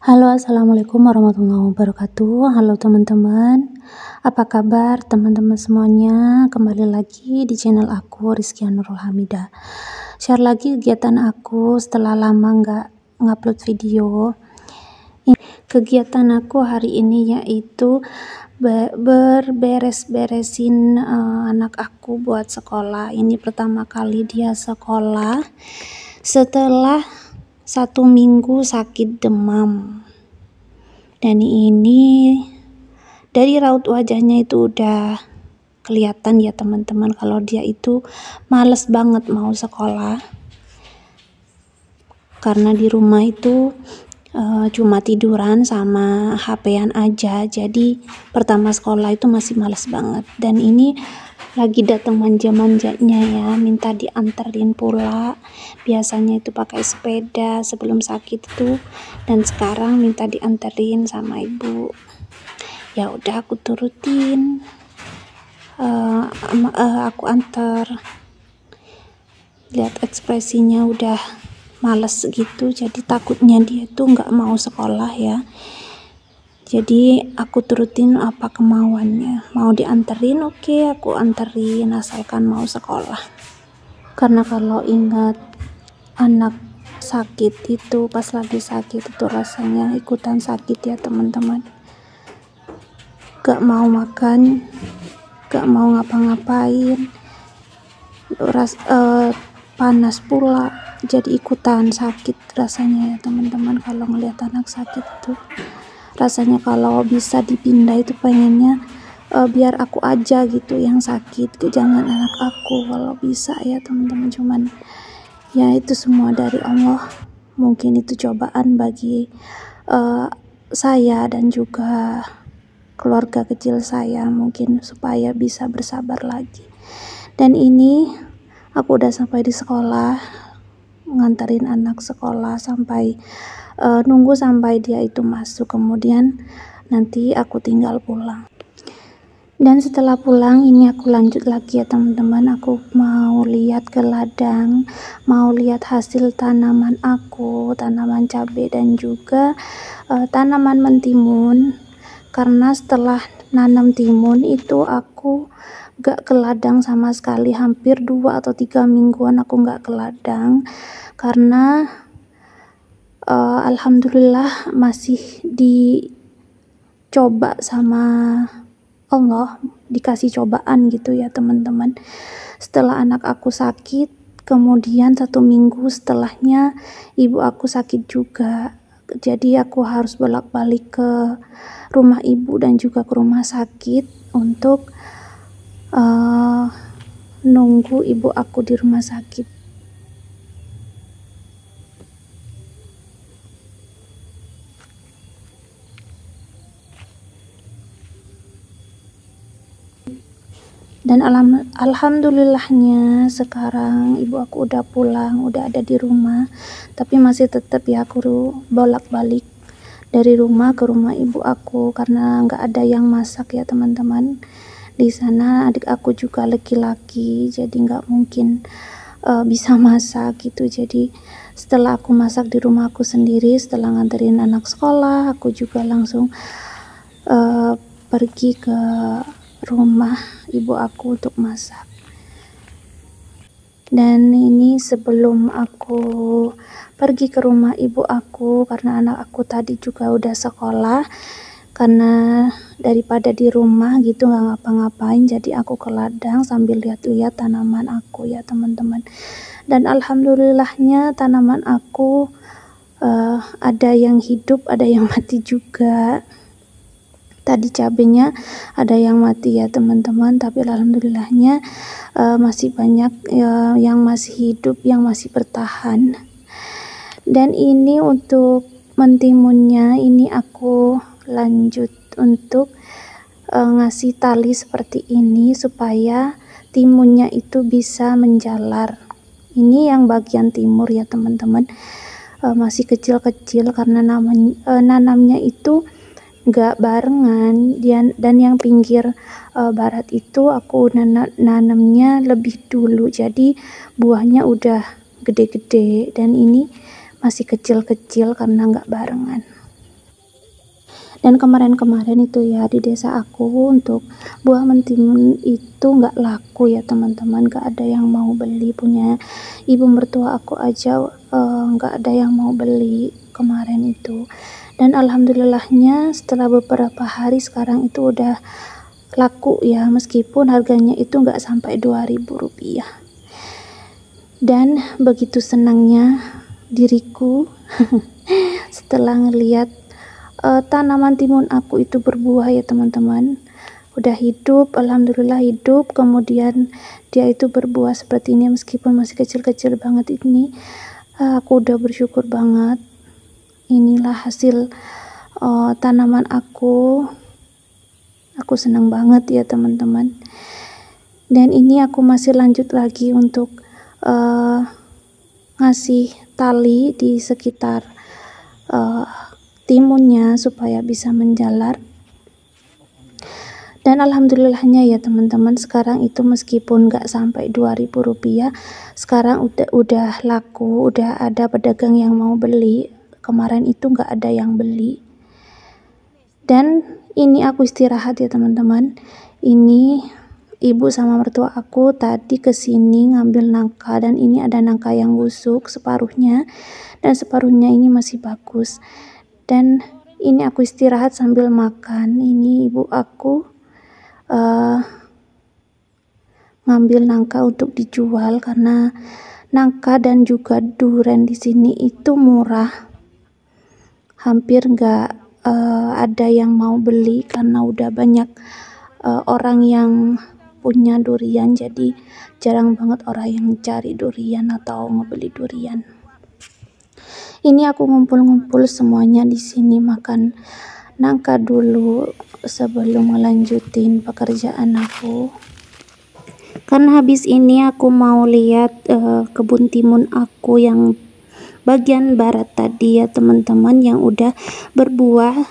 Halo, assalamualaikum warahmatullahi wabarakatuh. Halo teman-teman, apa kabar teman-teman semuanya? Kembali lagi di channel aku, Rizky Nurul Hamidah. Share lagi kegiatan aku setelah lama nggak ngupload video. Kegiatan aku hari ini yaitu berberes-beresin anak aku buat sekolah. Ini pertama kali dia sekolah setelah 1 minggu sakit demam, dan ini dari raut wajahnya itu udah kelihatan ya teman-teman kalau dia itu males banget mau sekolah, karena di rumah itu cuma tiduran sama HP-an aja. Jadi pertama sekolah itu masih males banget, dan ini lagi datang manja-manjanya ya, minta dianterin pula. Biasanya itu pakai sepeda sebelum sakit itu, dan sekarang minta dianterin sama ibu. Ya udah aku turutin, aku antar. Lihat ekspresinya udah males gitu, jadi takutnya dia tuh nggak mau sekolah ya. Jadi aku turutin apa kemauannya. Mau dianterin, oke, aku anterin asalkan mau sekolah. Karena kalau ingat anak sakit itu, pas lagi sakit itu rasanya ikutan sakit ya teman-teman. Gak mau makan, gak mau ngapa-ngapain, panas pula, jadi ikutan sakit rasanya ya teman-teman. Kalau ngelihat anak sakit itu rasanya kalau bisa dipindah itu pengennya biar aku aja gitu yang sakit, jangan anak aku kalau bisa ya teman-teman. Cuman ya itu semua dari Allah, mungkin itu cobaan bagi saya dan juga keluarga kecil saya, mungkin supaya bisa bersabar lagi. Dan ini aku udah sampai di sekolah, nganterin anak sekolah sampai nunggu sampai dia itu masuk, kemudian nanti aku tinggal pulang. Dan setelah pulang ini aku lanjut lagi ya teman-teman. Aku mau lihat ke ladang, mau lihat hasil tanaman aku, tanaman cabai dan juga tanaman mentimun. Karena setelah nanam timun itu aku gak ke ladang sama sekali, hampir 2 atau 3 mingguan aku gak ke ladang, karena alhamdulillah masih dicoba sama Allah, dikasih cobaan gitu ya teman-teman. Setelah anak aku sakit, kemudian 1 minggu setelahnya ibu aku sakit juga. Jadi aku harus bolak-balik ke rumah ibu dan juga ke rumah sakit untuk nunggu ibu aku di rumah sakit. Dan alhamdulillahnya sekarang ibu aku udah pulang, udah ada di rumah, tapi masih tetap ya aku bolak-balik dari rumah ke rumah ibu aku karena nggak ada yang masak ya teman-teman. Di sana adik aku juga laki-laki, jadi nggak mungkin bisa masak gitu. Jadi setelah aku masak di rumah aku sendiri, setelah nganterin anak sekolah, aku juga langsung pergi ke rumah ibu aku untuk masak. Dan ini sebelum aku pergi ke rumah ibu aku, karena anak aku tadi juga udah sekolah, karena daripada di rumah gitu nggak ngapa-ngapain, jadi aku ke ladang sambil lihat-lihat tanaman aku ya teman-teman. Dan alhamdulillahnya tanaman aku ada yang hidup, ada yang mati juga. Tadi cabenya ada yang mati ya teman-teman, tapi alhamdulillahnya masih banyak yang masih hidup, yang masih bertahan. Dan ini untuk mentimunnya, ini aku lanjut untuk ngasih tali seperti ini supaya timunnya itu bisa menjalar. Ini yang bagian timur ya teman-teman, masih kecil-kecil karena nanamnya itu nggak barengan, dan yang pinggir barat itu aku nanamnya lebih dulu, jadi buahnya udah gede-gede, dan ini masih kecil-kecil karena nggak barengan. Dan kemarin-kemarin itu ya di desa aku untuk buah mentimun itu nggak laku ya teman-teman, nggak ada yang mau beli. Punya ibu mertua aku aja nggak ada yang mau beli kemarin itu. Dan alhamdulillahnya setelah beberapa hari sekarang itu udah laku ya, meskipun harganya itu nggak sampai 2.000 rupiah. Dan begitu senangnya diriku setelah ngelihat tanaman timun aku itu berbuah ya teman-teman, udah hidup, alhamdulillah hidup, kemudian dia itu berbuah seperti ini meskipun masih kecil-kecil banget ini. Aku udah bersyukur banget. Inilah hasil tanaman aku senang banget ya teman-teman. Dan ini aku masih lanjut lagi untuk ngasih tali di sekitar timunnya supaya bisa menjalar. Dan alhamdulillahnya ya teman-teman, sekarang itu meskipun nggak sampai 2.000 rupiah, sekarang udah laku, udah ada pedagang yang mau beli. Kemarin itu nggak ada yang beli. Dan ini aku istirahat ya teman-teman. Ini ibu sama mertua aku tadi kesini ngambil nangka, dan ini ada nangka yang busuk separuhnya, dan separuhnya ini masih bagus. Dan ini aku istirahat sambil makan. Ini ibu aku ngambil nangka untuk dijual karena nangka dan juga duren di sini itu murah, hampir nggak ada yang mau beli karena udah banyak orang yang punya durian, jadi jarang banget orang yang cari durian atau ngebeli durian. Ini aku ngumpul-ngumpul semuanya di sini makan nangka dulu sebelum melanjutin pekerjaan aku. Karena habis ini aku mau lihat kebun timun aku yang bagian barat tadi ya teman-teman, yang udah berbuah.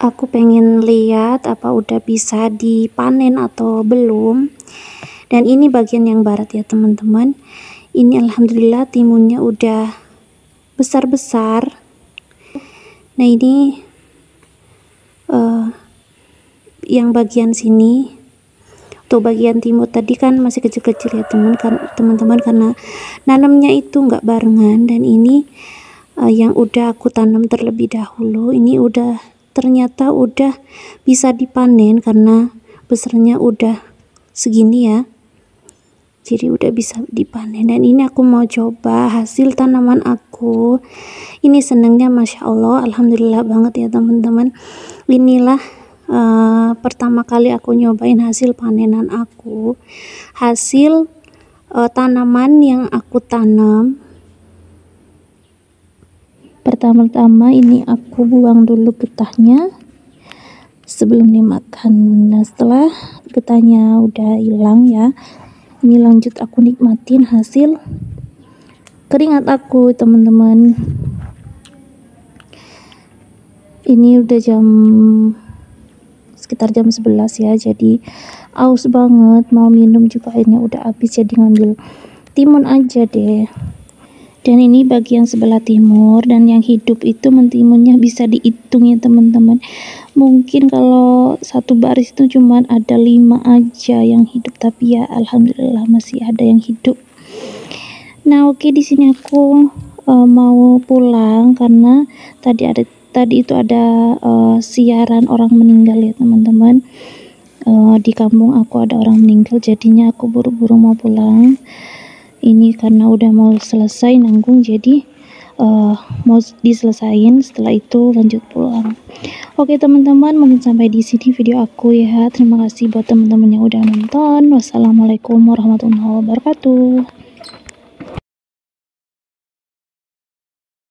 Aku pengen lihat apa udah bisa dipanen atau belum. Dan ini bagian yang barat ya teman-teman. Ini alhamdulillah timunnya udah besar-besar. Nah ini yang bagian sini. Untuk bagian timur tadi kan masih kecil-kecil ya teman-teman, karena nanamnya itu nggak barengan. Dan ini yang udah aku tanam terlebih dahulu, ini ternyata udah bisa dipanen karena besarnya udah segini ya, jadi udah bisa dipanen. Dan ini aku mau coba hasil tanaman aku. Ini senangnya masya Allah, alhamdulillah banget ya teman-teman. Inilah pertama kali aku nyobain hasil panenan aku, hasil tanaman yang aku tanam. Pertama-tama ini aku buang dulu getahnya sebelum dimakan. Nah setelah getahnya udah hilang ya, ini lanjut aku nikmatin hasil keringat aku teman-teman. Ini udah sekitar jam 11 ya, jadi aus banget, mau minum juga airnya udah habis, jadi ngambil timun aja deh. Dan ini bagian sebelah timur, dan yang hidup itu mentimunnya bisa dihitung ya teman-teman. Mungkin kalau satu baris itu cuman ada 5 aja yang hidup, tapi ya alhamdulillah masih ada yang hidup. Nah oke, di sini aku mau pulang karena tadi itu ada siaran orang meninggal ya teman-teman. Di kampung aku ada orang meninggal, jadinya aku buru-buru mau pulang. Ini karena udah mau selesai nanggung, jadi mau diselesain, setelah itu lanjut pulang. Oke teman-teman, mungkin sampai di sini video aku ya. Terima kasih buat teman-teman yang udah nonton. Wassalamualaikum warahmatullahi wabarakatuh.